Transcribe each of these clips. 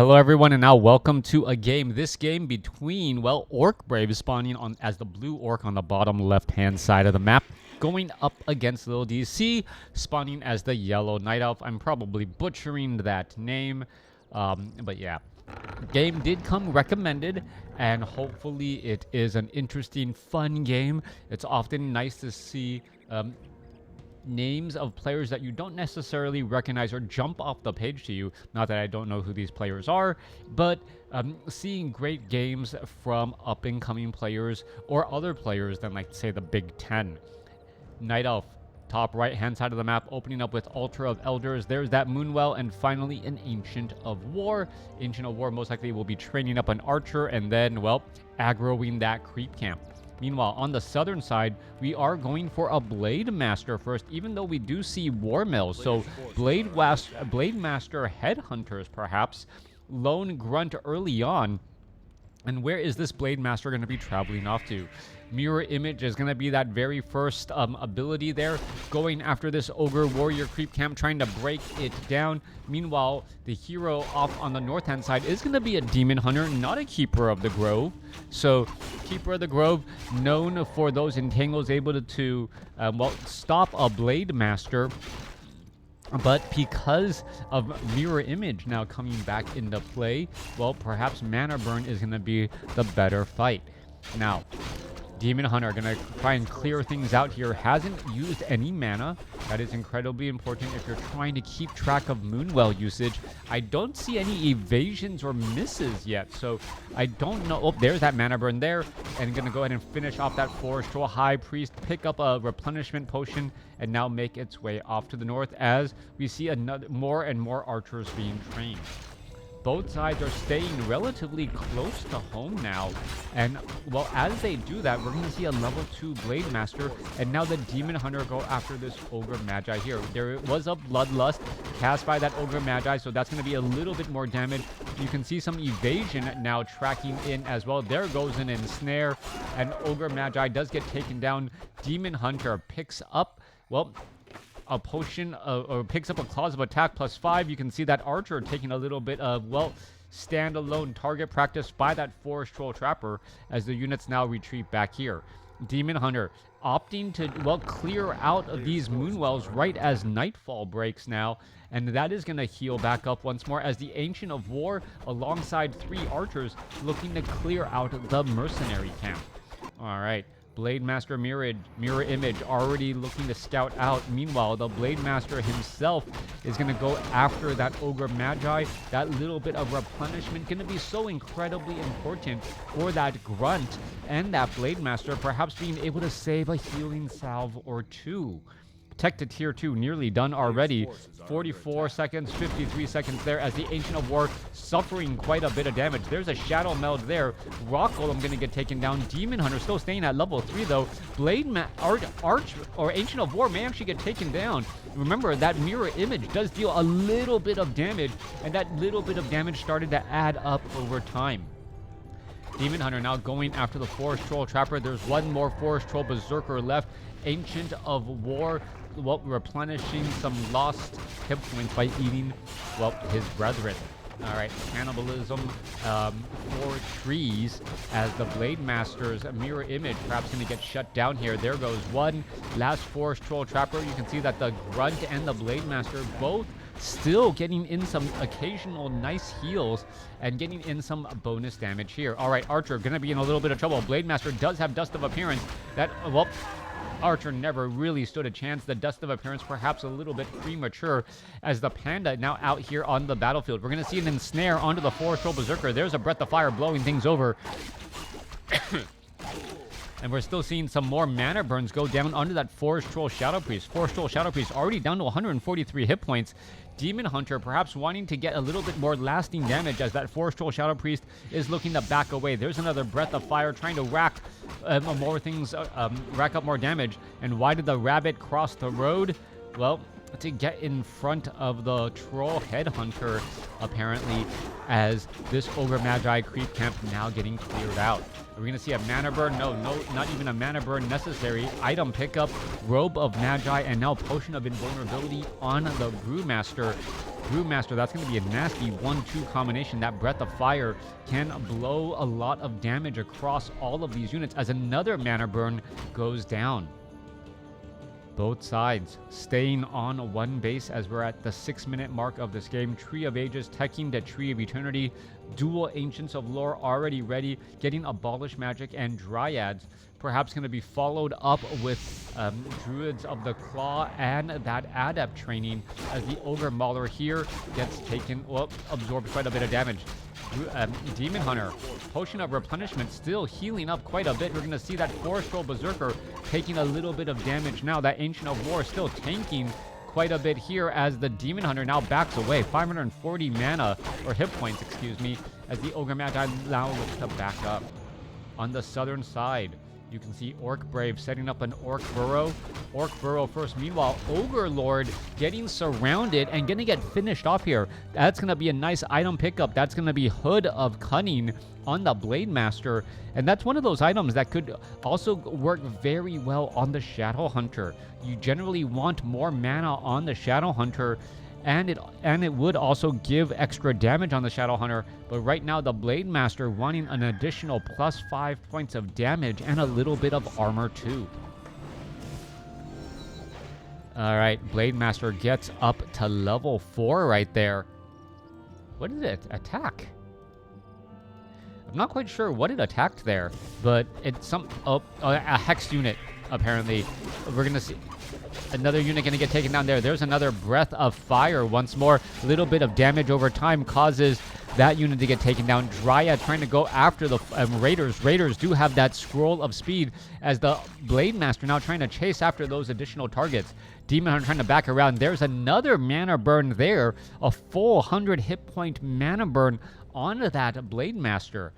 Hello everyone, and now welcome to a game. This game between, well, Orcbrave spawning on as the blue orc on the bottom left-hand side of the map, going up against LiiLD.C spawning as the yellow night elf. I'm probably butchering that name, but yeah. Game did come recommended, and hopefully it is an interesting, fun game. It's often nice to see names of players that you don't necessarily recognize or jump off the page to you. Not that I don't know who these players are, but seeing great games from up-and-coming players or other players than, like, say, the Big Ten. Night Elf, top right-hand side of the map, opening up with Altar of Elders. There's that Moonwell, and finally an Ancient of War. Ancient of War most likely will be training up an Archer and then, well, aggroing that creep camp. Meanwhile, on the southern side, we are going for a Blade Master first, even though we do see War Mills. So Blade Master Headhunters, perhaps. Lone Grunt early on. And where is this Blade Master going to be traveling off to? Mirror Image is going to be that very first ability there, going after this Ogre Warrior creep camp, trying to break it down. Meanwhile, the hero off on the north-hand side is going to be a Demon Hunter, not a Keeper of the Grove. So, Keeper of the Grove, known for those entangles, able to well, stop a Blade Master. But because of Mirror Image now coming back into play, well, perhaps Mana Burn is going to be the better fight. Now, Demon Hunter going to try and clear things out here. Hasn't used any mana. That is incredibly important if you're trying to keep track of Moonwell usage. I don't see any evasions or misses yet, so I don't know. Oh, there's that Mana Burn there. And going to go ahead and finish off that Forest Troll High Priest, pick up a replenishment potion, and now make its way off to the north as we see more and more archers being trained. Both sides are staying relatively close to home now. And, well, as they do that, we're going to see a level 2 Blade Master. And now the Demon Hunter go after this Ogre Magi here. There was a Bloodlust cast by that Ogre Magi, so that's going to be a little bit more damage. You can see some evasion now tracking in as well. There goes an Ensnare, and Ogre Magi does get taken down. Demon Hunter picks up, well, a potion, or picks up a Claws of Attack +5. You can see that Archer taking a little bit of, well, standalone target practice by that Forest Troll Trapper as the units now retreat back here. Demon Hunter opting to, well, clear out of these Moonwells right as nightfall breaks now, and that is going to heal back up once more as the Ancient of War alongside 3 archers looking to clear out the mercenary camp. All right. Blade Master Mirror Image already looking to scout out. Meanwhile, the Blade Master himself is going to go after that Ogre Magi. That little bit of replenishment going to be so incredibly important for that Grunt and that Blade Master, perhaps being able to save a healing salve or 2. Tech to tier 2 nearly done already. 44 seconds, 53 seconds there as the Ancient of War suffering quite a bit of damage. There's a Shadow Meld there. Rock Golem going to get taken down. Demon Hunter still staying at level 3 though. Ancient of War may actually get taken down. Remember, that Mirror Image does deal a little bit of damage, and that little bit of damage started to add up over time. Demon Hunter now going after the Forest Troll Trapper. There's one more Forest Troll Berserker left. Ancient of War, well, replenishing some lost hit points by eating, well, his brethren. All right, cannibalism for trees as the Blade Master's Mirror Image perhaps going to get shut down here. There goes one last Forest Troll Trapper. You can see that the Grunt and the Blade Master both still getting in some occasional nice heals and getting in some bonus damage here. All right, Archer going to be in a little bit of trouble. Blade Master does have Dust of Appearance. That, well, Archer never really stood a chance. The Dust of Appearance perhaps a little bit premature as the Panda now out here on the battlefield. We're going to see an Ensnare onto the Forest Troll Berserker. There's a Breath of Fire blowing things over. And we're still seeing some more Mana Burns go down onto that Forest Troll Shadow Priest. Forest Troll Shadow Priest already down to 143 hit points. Demon Hunter perhaps wanting to get a little bit more lasting damage as that Forest Troll Shadow Priest is looking to back away. There's another Breath of Fire trying to rack up more damage. And why did the rabbit cross the road? Well, to get in front of the Troll Headhunter, apparently, as this Ogre Magi creep camp now getting cleared out. Are we going to see a Mana Burn? No, not even a Mana Burn necessary. Item pickup, Robe of Magi, and now Potion of Invulnerability on the Brewmaster. Brewmaster, that's going to be a nasty 1-2 combination. That Breath of Fire can blow a lot of damage across all of these units as another mana burn goes down. Both sides staying on one base as we're at the 6-minute mark of this game. Tree of Ages taking the Tree of Eternity. Dual Ancients of Lore already ready. Getting Abolish Magic and Dryads. Perhaps going to be followed up with Druids of the Claw and that Adept training as the Ogre Mauler here gets taken, well, absorbs quite a bit of damage. Demon Hunter, Potion of Replenishment, still healing up quite a bit. We're going to see that Forest Troll Berserker taking a little bit of damage now. That Ancient of War still tanking quite a bit here as the Demon Hunter now backs away. 540 mana, or hit points, excuse me, as the Ogre Magi now looks to back up. On the southern side, you can see Orcbrave setting up an Orc Burrow. Orc Burrow first. Meanwhile, Ogre Lord getting surrounded and going to get finished off here. That's going to be a nice item pickup. That's going to be Hood of Cunning on the Blade Master. And that's one of those items that could also work very well on the Shadow Hunter. You generally want more mana on the Shadow Hunter, and it would also give extra damage on the Shadow Hunter, but right now the Blade Master wanting an additional +5 points of damage and a little bit of armor too. Alright, Blade Master gets up to level 4 right there. What did it attack? I'm not quite sure what it attacked there, but it's a Hex unit apparently. We're gonna see another unit going to get taken down there. There's another Breath of Fire once more. A little bit of damage over time causes that unit to get taken down. Dryad trying to go after the Raiders. Raiders do have that Scroll of Speed as the Blade Master now trying to chase after those additional targets. Demon Hunter trying to back around. There's another mana burn there. A full 100 hit point mana burn onto that Blade Master.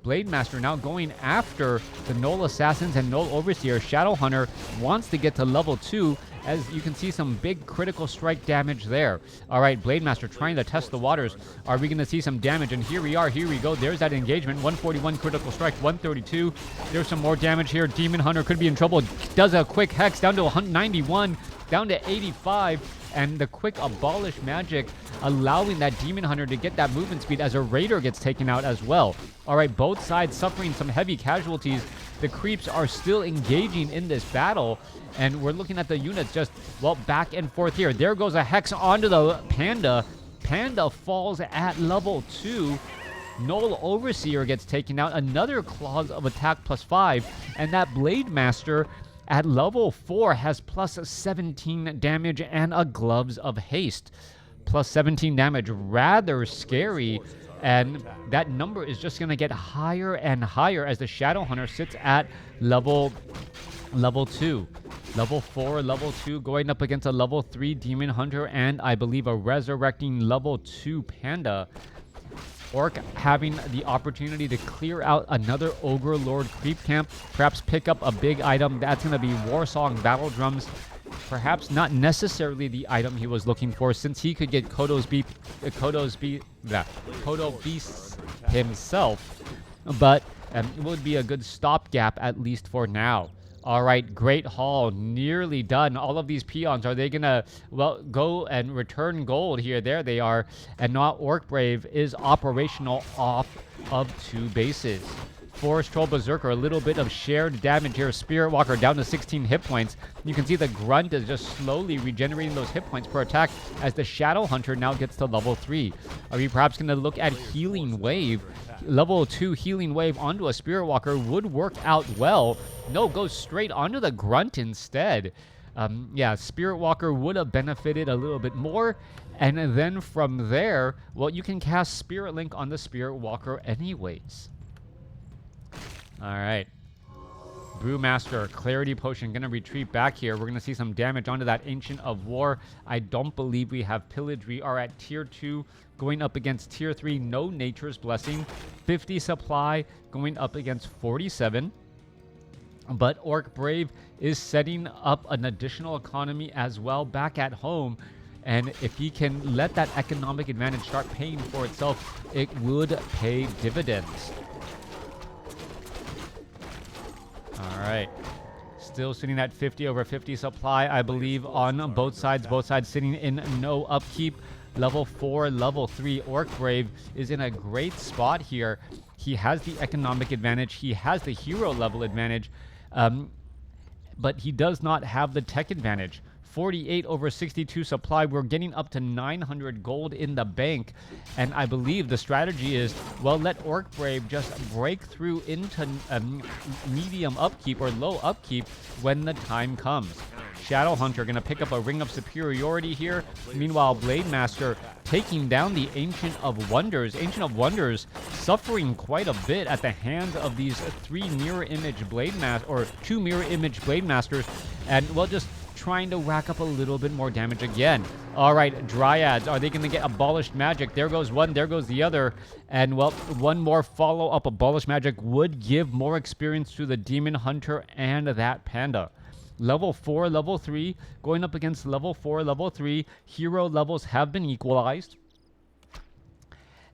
Blade Master now going after the Null Assassins and Null Overseer. Shadow Hunter wants to get to level 2, as you can see some big critical strike damage there. All right, Blade Master trying to test the waters. Are we going to see some damage? And here we are. Here we go. There's that engagement. 141 critical strike, 132. There's some more damage here. Demon Hunter could be in trouble. Does a quick hex down to 191, down to 85. And the quick Abolish Magic allowing that Demon Hunter to get that movement speed as a Raider gets taken out as well. All right, both sides suffering some heavy casualties. The creeps are still engaging in this battle, and we're looking at the units just, well, back and forth here. There goes a Hex onto the Panda. Panda falls at level 2. Null Overseer gets taken out. Another Claws of Attack +5, and that Blade Master at level 4 has +17 damage and a Gloves of Haste. +17 damage, rather scary. And that number is just going to get higher and higher as the Shadow Hunter sits at level 2. Level 4, level 2, going up against a level 3 Demon Hunter and I believe a resurrecting level 2 Panda. Orc having the opportunity to clear out another Ogre Lord creep camp, perhaps pick up a big item. That's going to be Warsong Battle Drums. Perhaps not necessarily the item he was looking for, since he could get Kodo Beast himself, but it would be a good stopgap at least for now. All right, Great Hall nearly done. All of these peons, are they gonna, well, go and return gold here? There they are. And now Orcbrave is operational off of 2 bases. Forest Troll Berserker, a little bit of shared damage here. Spirit Walker down to 16 hit points. You can see the Grunt is just slowly regenerating those hit points per attack as the Shadow Hunter now gets to level 3. Are we perhaps going to look at Healing Wave? Level 2 Healing Wave onto a Spirit Walker would work out well. No, goes straight onto the Grunt instead. Yeah, Spirit Walker would have benefited a little bit more. And then from there, well, you can cast Spirit Link on the Spirit Walker anyways. All right. Brewmaster, Clarity Potion, going to retreat back here. We're going to see some damage onto that Ancient of War. I don't believe we have Pillage. We are at Tier 2, going up against Tier 3, no Nature's Blessing. 50 supply, going up against 47. But Orcbrave is setting up an additional economy as well back at home. And if he can let that economic advantage start paying for itself, it would pay dividends. All right. Still sitting at 50 over 50 supply, I believe, on both sides. Both sides sitting in no upkeep. level 4, level 3. Orcbrave is in a great spot here. He has the economic advantage. He has the hero level advantage. But he does not have the tech advantage. 48 over 62 supply. We're getting up to 900 gold in the bank. And I believe the strategy is, well, let Orcbrave just break through into medium upkeep or low upkeep when the time comes. Shadowhunter going to pick up a Ring of Superiority here. Meanwhile, Blademaster taking down the Ancient of Wonders. Ancient of Wonders suffering quite a bit at the hands of these 3 mirror image Blademasters, or 2 mirror image Blademasters. And, well, just trying to rack up a little bit more damage again. All right, Dryads, are they going to get Abolished Magic? There goes one, there goes the other. And, well, one more follow-up Abolished Magic would give more experience to the Demon Hunter and that Panda. Level 4, level 3, going up against level 4, level 3. Hero levels have been equalized.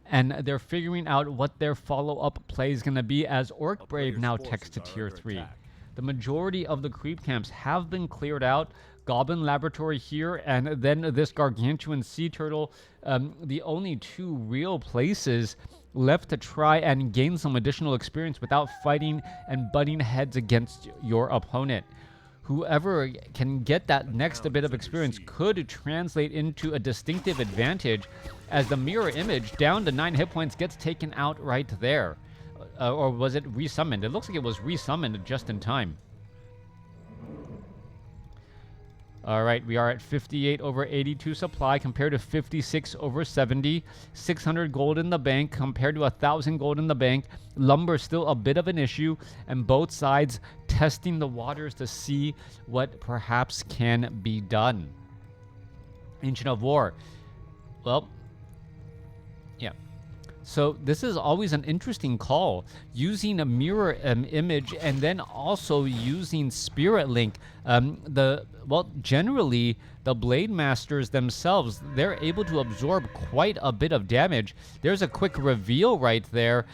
And they're figuring out what their follow-up play is going to be as Orcbrave now techs to tier 3. The majority of the creep camps have been cleared out. Goblin Laboratory here, and then this Gargantuan Sea Turtle. The only 2 real places left to try and gain some additional experience without fighting and butting heads against your opponent. Whoever can get that next bit of experience could translate into a distinctive advantage, as the mirror image down to 9 hit points gets taken out right there. Or was it resummoned? It looks like it was resummoned just in time. All right, we are at 58 over 82 supply compared to 56 over 70. 600 gold in the bank compared to 1,000 gold in the bank. Lumber still a bit of an issue, and both sides testing the waters to see what perhaps can be done. Ancient of War. Well, yeah. So this is always an interesting call, using a mirror image and then also using Spirit Link. Generally, the Blademasters themselves, they're able to absorb quite a bit of damage. There's a quick reveal right there,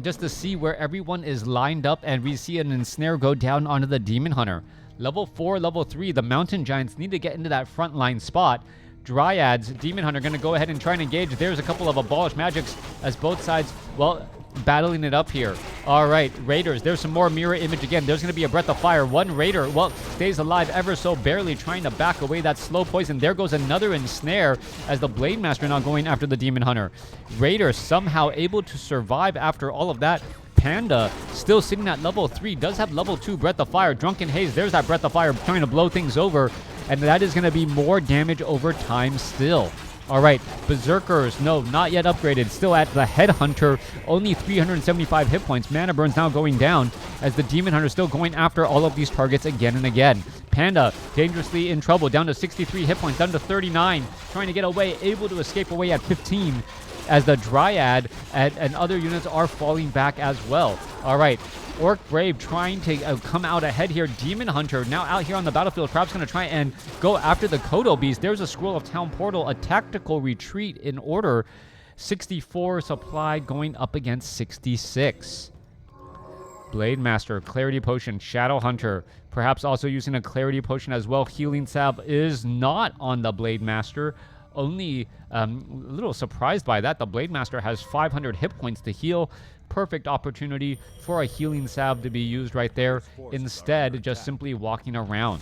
just to see where everyone is lined up, and we see an ensnare go down onto the Demon Hunter. Level 4, level 3, the Mountain Giants need to get into that front line spot. Dryads, Demon Hunter going to go ahead and try and engage. There's a couple of Abolished Magics as both sides, well, battling it up here. All right, Raiders, there's some more mirror image again. There's going to be a Breath of Fire. One Raider, well, stays alive ever so barely, trying to back away that slow poison. There goes another ensnare as the Blademaster now going after the Demon Hunter. Raider somehow able to survive after all of that. Panda still sitting at level 3, does have level 2 Breath of Fire. Drunken Haze, there's that Breath of Fire trying to blow things over. And that is going to be more damage over time still. All right, Berserkers, no, not yet upgraded. Still at the Headhunter, only 375 hit points. Mana Burn's now going down as the Demon Hunter still going after all of these targets again and again. Panda, dangerously in trouble, down to 63 hit points, down to 39. Trying to get away, able to escape away at 15. As the Dryad and other units are falling back as well. All right, Orcbrave trying to come out ahead here. Demon Hunter now out here on the battlefield. Perhaps going to try and go after the Kodo Beast. There's a Scroll of Town Portal, a tactical retreat in order. 64 supply going up against 66. Blademaster, Clarity Potion, Shadowhunter, perhaps also using a Clarity Potion as well. Healing Salve is not on the Blademaster. Only a little surprised by that. The Blademaster has 500 hit points to heal. Perfect opportunity for a healing salve to be used right there. Instead, just simply walking around.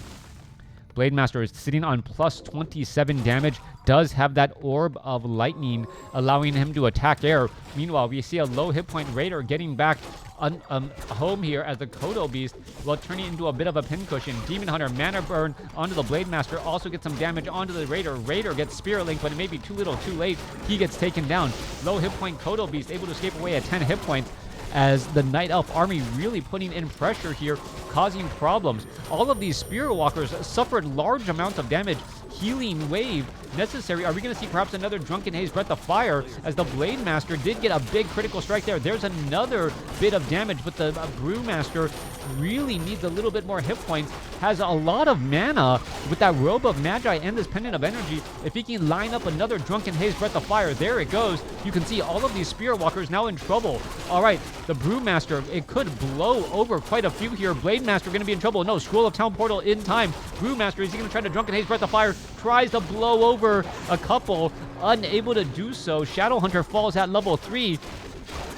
Blademaster is sitting on plus 27 damage. Does have that Orb of Lightning, allowing him to attack air. Meanwhile, we see a low hit point Raider getting back home here as the Kodo Beast, well, turning into a bit of a pincushion. Demon Hunter, Mana Burn onto the Blademaster, also gets some damage onto the Raider. Raider gets Spirit Link, but it may be too little, too late. He gets taken down. Low hit point Kodo Beast able to escape away at 10 hit points, as the Night Elf army really putting in pressure here, causing problems. All of these Spirit Walkers suffered large amounts of damage. Healing wave necessary. Are we going to see perhaps another Drunken Haze Breath of Fire, as the Blademaster did get a big critical strike there. There's another bit of damage, but the Brewmaster really needs a little bit more hit points. Has a lot of mana with that Robe of Magi and this Pendant of Energy. If he can line up another Drunken Haze Breath of Fire, there it goes. You can see all of these Spirit Walkers now in trouble. All right, the Brewmaster, it could blow over quite a few here. Blademaster going to be in trouble. No, Scroll of Town Portal in time. Brewmaster, is he going to try to Drunken Haze Breath of Fire? Tries to blow over over a couple, unable to do so. Shadowhunter falls at level 3.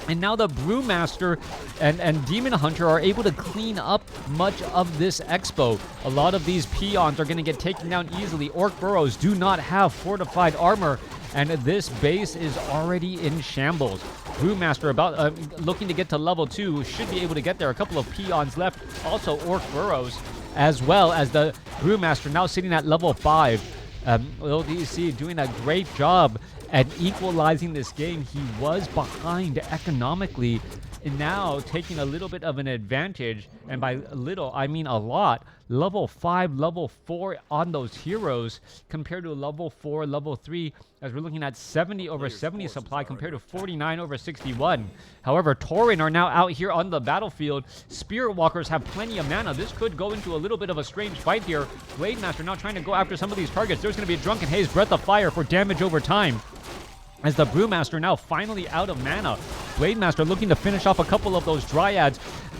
And now the Brewmaster and Demon Hunter are able to clean up much of this expo. A lot of these peons are going to get taken down easily. Orc burrows do not have fortified armor, and this base is already in shambles. Brewmaster about looking to get to level 2, should be able to get there. A couple of peons left. Also Orc burrows, as well as the Brewmaster now sitting at level 5. LiiLD.C doing a great job at equalizing this game. He was behind economically, and now taking a little bit of an advantage, and by little I mean a lot. Level 5, level 4 on those heroes compared to level 4, level 3, as we're looking at 70 over 70 supply compared to 49 over 61. However, Tauren are now out here on the battlefield. Spirit Walkers have plenty of mana. This could go into a little bit of a strange fight here. Blademaster now trying to go after some of these targets. There's going to be a Drunken Haze, Breath of Fire for damage over time, as the Brewmaster now finally out of mana. Blademaster looking to finish off a couple of those Dryads.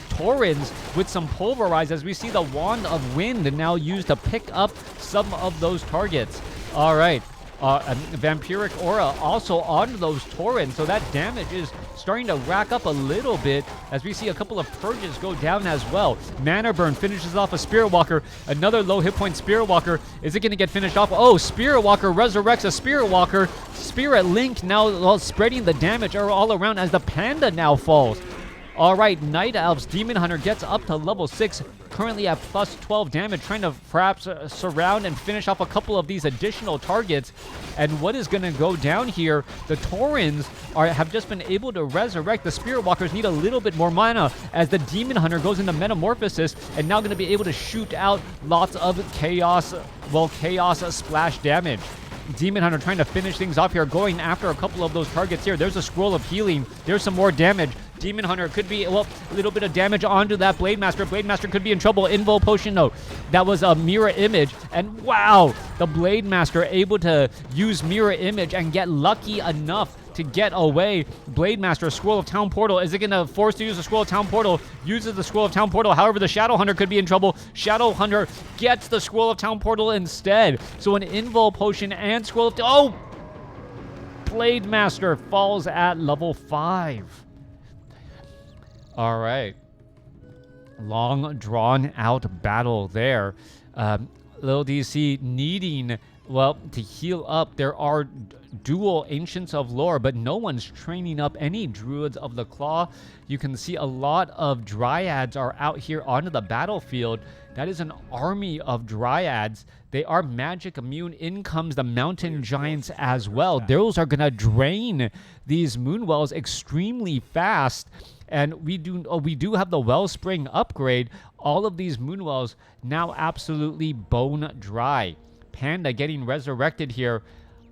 Taurens with some Pulverize, as we see the Wand of Wind now used to pick up some of those targets. All right. Vampiric Aura also on those Taurens, so that damage is starting to rack up a little bit, as we see a couple of Purges go down as well. Mana Burn finishes off a Spirit Walker. Another low hit point Spirit Walker. Is it going to get finished off? Oh, Spirit Walker resurrects a Spirit Walker. Spirit Link now spreading the damage all around as the Panda now falls. All right, Night Elves. Demon Hunter gets up to level 6, currently at plus 12 damage, trying to perhaps surround and finish off a couple of these additional targets. And what is going to go down here, the Taurens have just been able to resurrect. The Spirit Walkers need a little bit more mana, as the Demon Hunter goes into Metamorphosis, and now going to be able to shoot out lots of chaos splash damage. Demon Hunter trying to finish things off here, going after a couple of those targets here. There's a Scroll of Healing. There's some more damage. Demon Hunter could be, well, a little bit of damage onto that Blademaster. Blademaster could be in trouble. Invo Potion, no. That was a Mirror Image. And wow, the Blademaster able to use Mirror Image and get lucky enough to get away. Blademaster, Scroll of Town Portal. Is it going to force to use the Scroll of Town Portal? Uses the Scroll of Town Portal. However, the Shadowhunter could be in trouble. Shadowhunter gets the Scroll of Town Portal instead. So an Invo Potion and Scroll of... Oh! Blademaster falls at level 5. All right. Long, drawn-out battle there. LiiLD.C needing, well, to heal up. There are dual Ancients of Lore, but no one's training up any Druids of the Claw. You can see a lot of Dryads are out here onto the battlefield. That is an army of Dryads. They are magic immune. In comes the Mountain Giants as well. Those are going to drain these Moonwells extremely fast. And we do have the Wellspring upgrade. All of these Moonwells now absolutely bone dry. Panda getting resurrected here.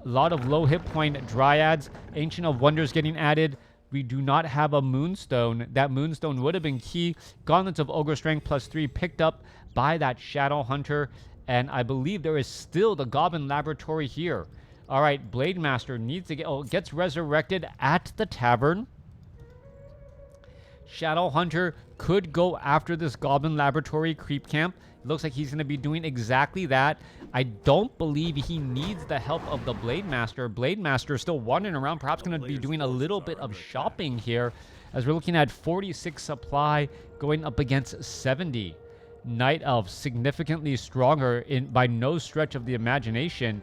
A lot of low hit point Dryads. Ancient of Wonders getting added. We do not have a Moonstone. That Moonstone would have been key. Gauntlets of Ogre Strength +3 picked up by that Shadowhunter. And I believe there is still the Goblin Laboratory here. All right, Blademaster needs to gets resurrected at the tavern. Shadowhunter could go after this Goblin Laboratory creep camp. It looks like he's going to be doing exactly that. I don't believe he needs the help of the Blademaster. Blademaster still wandering around, perhaps going to be doing a little bit of shopping here, as we're looking at 46 supply going up against 70. Night Elf significantly stronger by no stretch of the imagination.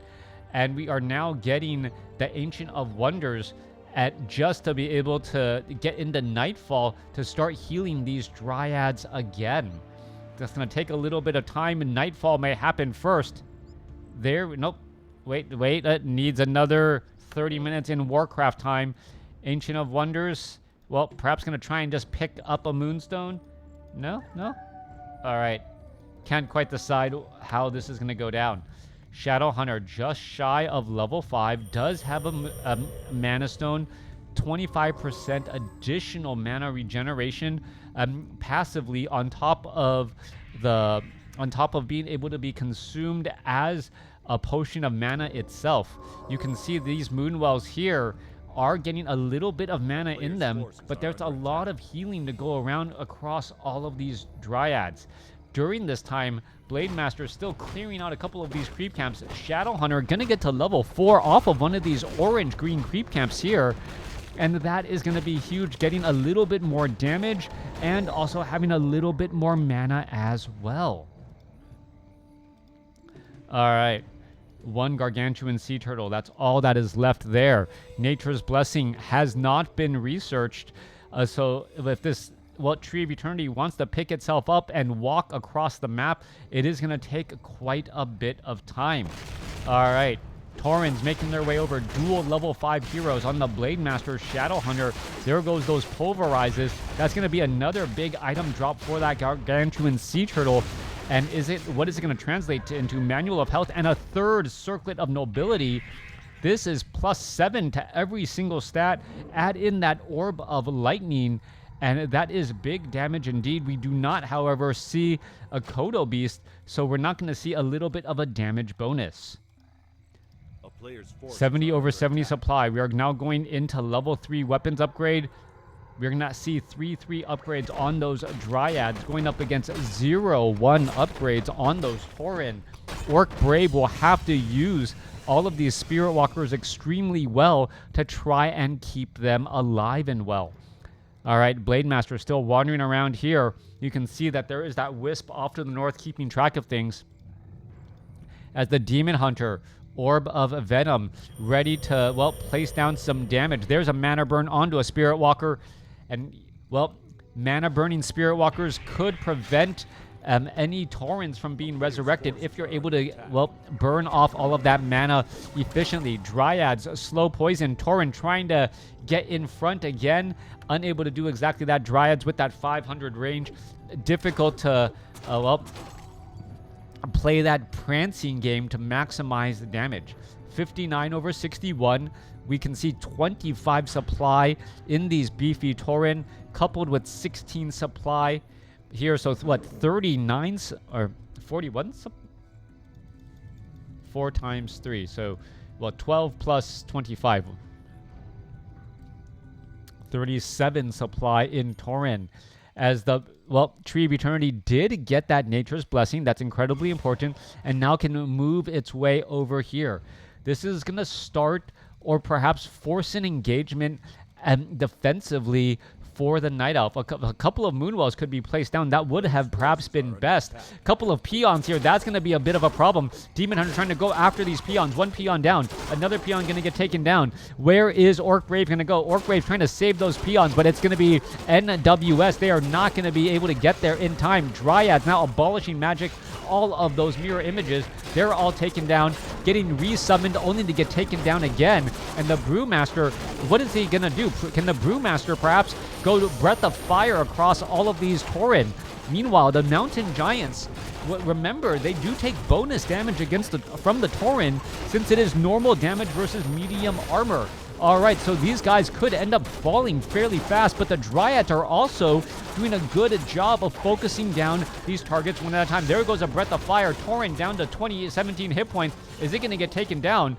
And we are now getting the Ancient of Wonders at just to be able to get into Nightfall to start healing these Dryads again. That's going to take a little bit of time, and Nightfall may happen first. Nope. Wait, it needs another 30 minutes in Warcraft time. Ancient of Wonders, well, perhaps going to try and just pick up a Moonstone. No? All right. Can't quite decide how this is going to go down. Shadowhunter just shy of level 5, does have a Mana Stone, 25% additional mana regeneration passively on top of being able to be consumed as a potion of mana itself. You can see these Moonwells here are getting a little bit of mana in them, but there's a lot of healing to go around across all of these Dryads. During this time, Blade Master still clearing out a couple of these creep camps. Shadowhunter gonna get to level 4 off of one of these orange-green creep camps here. And that is going to be huge, getting a little bit more damage and also having a little bit more mana as well. All right. One gargantuan sea turtle. That's all that is left there. Nature's Blessing has not been researched. So if this Tree of Eternity wants to pick itself up and walk across the map, it is going to take quite a bit of time. All right. Taurens making their way over, dual level 5 heroes on the Blade Master Shadowhunter. There goes those pulverizes. That's going to be another big item drop for that gargantuan sea turtle. And what is it going to translate to into Manual of Health and a third Circlet of Nobility? This is +7 to every single stat. Add in that Orb of Lightning, and that is big damage indeed. We do not, however, see a Kodo Beast, so we're not going to see a little bit of a damage bonus. 70 over 70 supply. We are now going into level 3 weapons upgrade. We're going to see 3/3 upgrades on those Dryads, going up against 0/1 upgrades on those Tauren. Orcbrave will have to use all of these Spirit Walkers extremely well to try and keep them alive and well. All right, Blade Master still wandering around here. You can see that there is that wisp off to the north keeping track of things. As the Demon Hunter, Orb of Venom, ready to, well, place down some damage. There's a mana burn onto a Spirit Walker. And, well, mana burning Spirit Walkers could prevent any Taurens from being resurrected if you're able to, well, burn off all of that mana efficiently. Dryads, slow poison. Tauren trying to get in front again. Unable to do exactly that. Dryads with that 500 range. Difficult to, well, play that prancing game to maximize the damage. 59 over 61. We can see 25 supply in these beefy Tauren, coupled with 16 supply here. So what, 39 or 41? 4 times 3. So, well, 12 plus 25. 37 supply in Tauren. As the, well, Tree of Eternity did get that Nature's Blessing. That's incredibly important. And now can move its way over here. This is going to start or perhaps force an engagement defensively for the Night Elf. A couple of Moonwells could be placed down. That would have perhaps been best. A couple of peons here. That's going to be a bit of a problem. Demon Hunter trying to go after these peons. One peon down. Another peon going to get taken down. Where is Orcbrave going to go? Orcbrave trying to save those peons, but it's going to be NWS. They are not going to be able to get there in time. Dryads now abolishing magic. All of those mirror images, they're all taken down, getting resummoned only to get taken down again. And the Brewmaster, what is he going to do? Can the Brewmaster perhaps go to Breath of Fire across all of these Tauren? Meanwhile, the Mountain Giants, remember, they do take bonus damage from the Tauren, since it is normal damage versus medium armor. All right, so these guys could end up falling fairly fast, but the Dryads are also doing a good job of focusing down these targets one at a time. There goes a Breath of Fire. Tauren down to 17 hit points. Is it going to get taken down?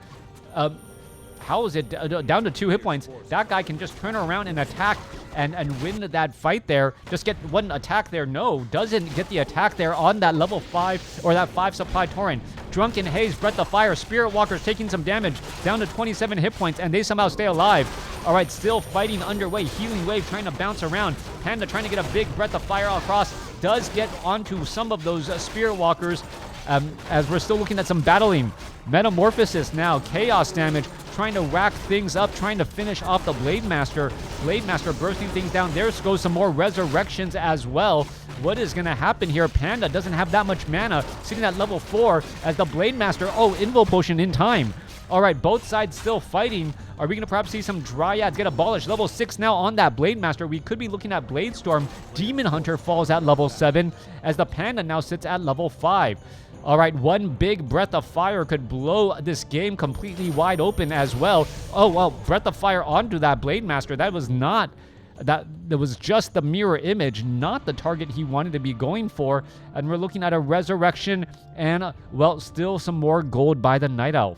How is it down to 2 hit points? That guy can just turn around and attack and win that fight there. Just get one attack there. No, doesn't get the attack there on that level 5 or that 5 supply Tauren. Drunken Haze, Breath of Fire, Spirit Walkers taking some damage, down to 27 hit points, and they somehow stay alive. All right, still fighting underway. Healing Wave trying to bounce around. Panda trying to get a big Breath of Fire across. Does get onto some of those Spirit Walkers as we're still looking at some battling. Metamorphosis now, chaos damage, trying to whack things up, trying to finish off the Blade Master. Blade Master bursting things down. There goes some more resurrections as well. What is going to happen here? Panda doesn't have that much mana, sitting at level 4 as the Blade Master, Invo Potion in time. All right, both sides still fighting. Are we going to perhaps see some Dryads get abolished? Level 6 now on that Blade Master. We could be looking at Blade Storm. Demon Hunter falls at level 7 as the Panda now sits at level 5. All right, one big Breath of Fire could blow this game completely wide open as well. Oh, well, Breath of Fire onto that Blade Master. That was not... That was just the mirror image, not the target he wanted to be going for. And we're looking at a resurrection and, well, still some more gold by the Night Elf.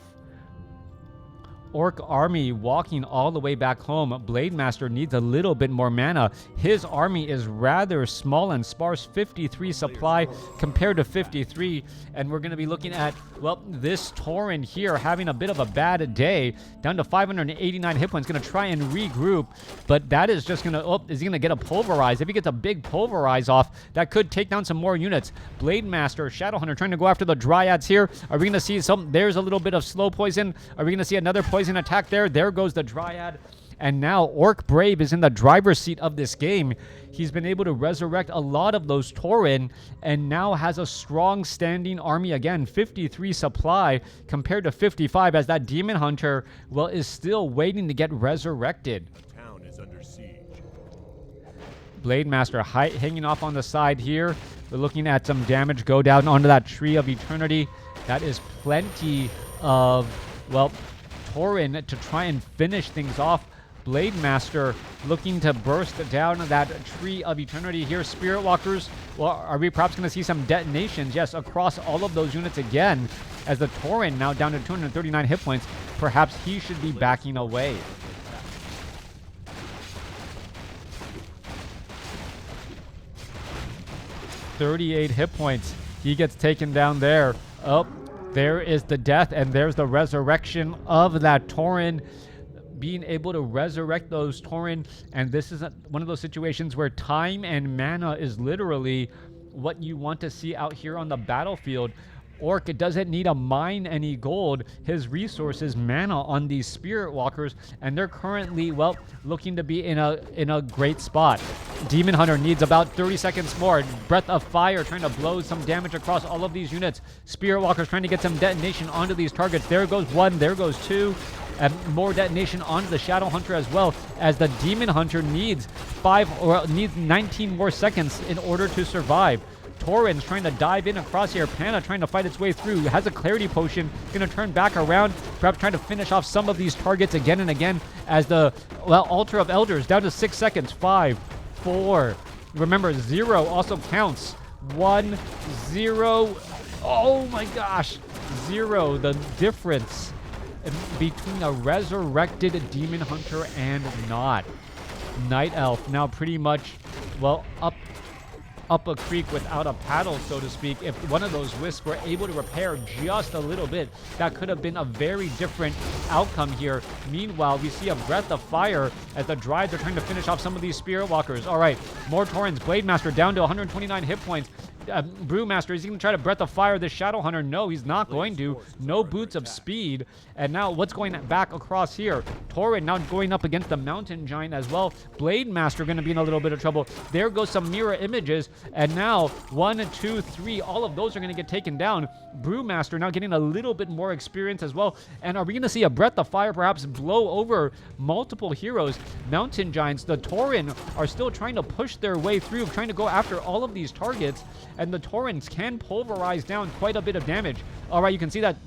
Orc army walking all the way back home. Blademaster needs a little bit more mana. His army is rather small and sparse, 53 supply compared to 53. And we're going to be looking at, well, this Tauren here having a bit of a bad day, down to 589 hit points, going to try and regroup. But that is just going to, oh, is he going to get a pulverize? If he gets a big pulverize off, that could take down some more units. Blademaster, Shadowhunter trying to go after the Dryads here. Are we going to see some, there's a little bit of slow poison. Are we going to see another poison attack there? There goes the Dryad. And now Orcbrave is in the driver's seat of this game. He's been able to resurrect a lot of those Tauren and now has a strong standing army again. 53 supply compared to 55 as that Demon Hunter, well, is still waiting to get resurrected. The town is under siege. Blademaster hanging off on the side here. We're looking at some damage go down onto that Tree of Eternity. That is plenty of, well, Tauren to try and finish things off. Blademaster looking to burst down that Tree of Eternity here. Spirit Walkers, well, are we perhaps going to see some detonations? Yes, across all of those units again, as the Tauren now down to 239 hit points. Perhaps he should be backing away. .38 hit points. He gets taken down there. Oh, there is the death, and there's the resurrection of that Tauren. Being able to resurrect those Tauren, and this is one of those situations where time and mana is literally what you want to see out here on the battlefield. Orc doesn't need to mine any gold. His resources, mana on these Spirit Walkers, and they're currently, well, looking to be in a great spot. Demon Hunter needs about 30 seconds more. Breath of Fire trying to blow some damage across all of these units. Spirit Walkers trying to get some detonation onto these targets. There goes one, there goes two. And more detonation onto the Shadow Hunter as well, as the Demon Hunter needs 19 more seconds in order to survive. Tauren's trying to dive in across here. Pana trying to fight its way through. Has a clarity potion. Going to turn back around. Perhaps trying to finish off some of these targets again and again as the, well, Altar of Elders down to 6 seconds. 5, 4. Remember, 0 also counts. 1, 0. Oh my gosh. 0. The difference between a resurrected Demon Hunter and not. Night Elf now pretty much, well, up a creek without a paddle, so to speak. If one of those wisps were able to repair just a little bit, that could have been a very different outcome here. Meanwhile, we see a Breath of Fire as the Dryads are trying to finish off some of these Spirit Walkers. All right, more Taurens. Blademaster down to 129 hit points. Brewmaster, is he going to try to Breath of Fire this Shadow Hunter? No, he's not going to. No boots of speed. And now what's going back across here? Tauren now going up against the Mountain Giant as well. Blademaster going to be in a little bit of trouble. There goes some mirror images. And now 1, 2, 3, all of those are going to get taken down. Brewmaster now getting a little bit more experience as well. And are we going to see a Breath of Fire perhaps blow over multiple heroes? Mountain Giants, the Tauren are still trying to push their way through, trying to go after all of these targets. And the Taurens can pulverize down quite a bit of damage. All right, you can see that,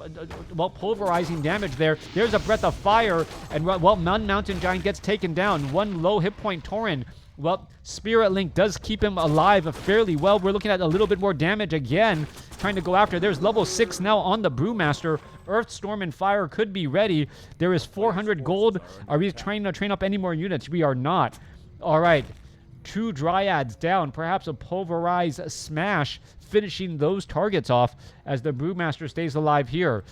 well, pulverizing damage there. There's a Breath of Fire, and, well, one Mountain Giant gets taken down. One low hit point Tauren. Well, Spirit Link does keep him alive fairly well. We're looking at a little bit more damage again, trying to go after. There's level 6 now on the Brewmaster. Earth, Storm, and Fire could be ready. There is 400 gold. Are we trying to train up any more units? We are not. All right. 2 Dryads down, perhaps a pulverize smash, finishing those targets off as the Brewmaster stays alive here.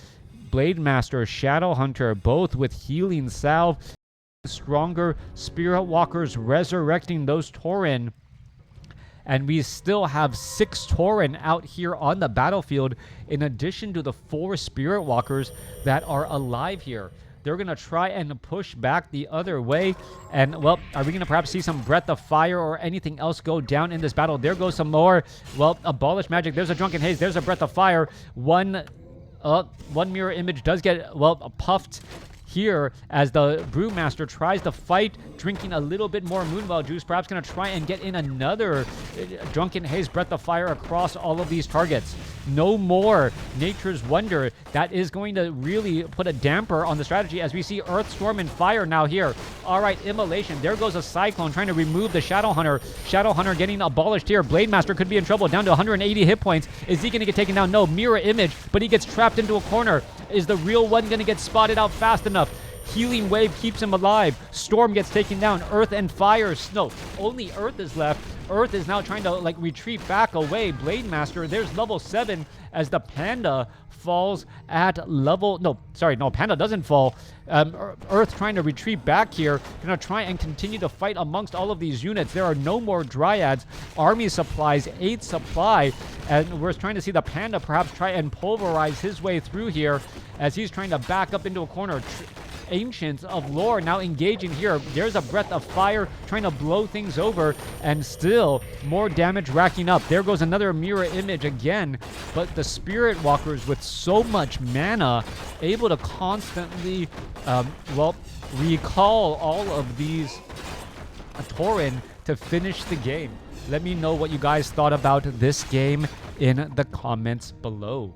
Blademaster, Shadow Hunter, both with healing salve. Stronger Spirit Walkers resurrecting those Tauren. And we still have 6 Tauren out here on the battlefield, in addition to the 4 Spirit Walkers that are alive here. They're going to try and push back the other way. And, well, are we going to perhaps see some Breath of Fire or anything else go down in this battle? There goes some more, well, Abolish Magic. There's a Drunken Haze. There's a Breath of Fire. One mirror image does get, well, puffed here as the Brewmaster tries to fight, drinking a little bit more Moonwell juice. Perhaps going to try and get in another Drunken Haze Breath of Fire across all of these targets. No more Nature's Wonder. That is going to really put a damper on the strategy as we see Earth, Storm, and Fire now here. All right, Immolation. There goes a Cyclone trying to remove the Shadow Hunter. Shadow Hunter getting abolished here. Blademaster could be in trouble, down to 180 hit points. Is he going to get taken down? No. Mirror Image, but he gets trapped into a corner. Is the real one going to get spotted out fast enough? Healing Wave keeps him alive. Storm gets taken down. Earth and Fire. No, only Earth is left. Earth is now trying to like retreat back away. Blade Master, there's level 7 as the Panda falls at level... No, Panda doesn't fall. Earth trying to retreat back here. Gonna try and continue to fight amongst all of these units. There are no more Dryads. Army supplies, 8 supply. And we're trying to see the Panda perhaps try and pulverize his way through here as he's trying to back up into a corner. Ancients of Lore now engaging here. There's a Breath of Fire trying to blow things over, and still more damage racking up. There goes another mirror image again, but the Spirit Walkers with so much mana able to constantly recall all of these Tauren to finish the game. Let me know what you guys thought about this game in the comments below.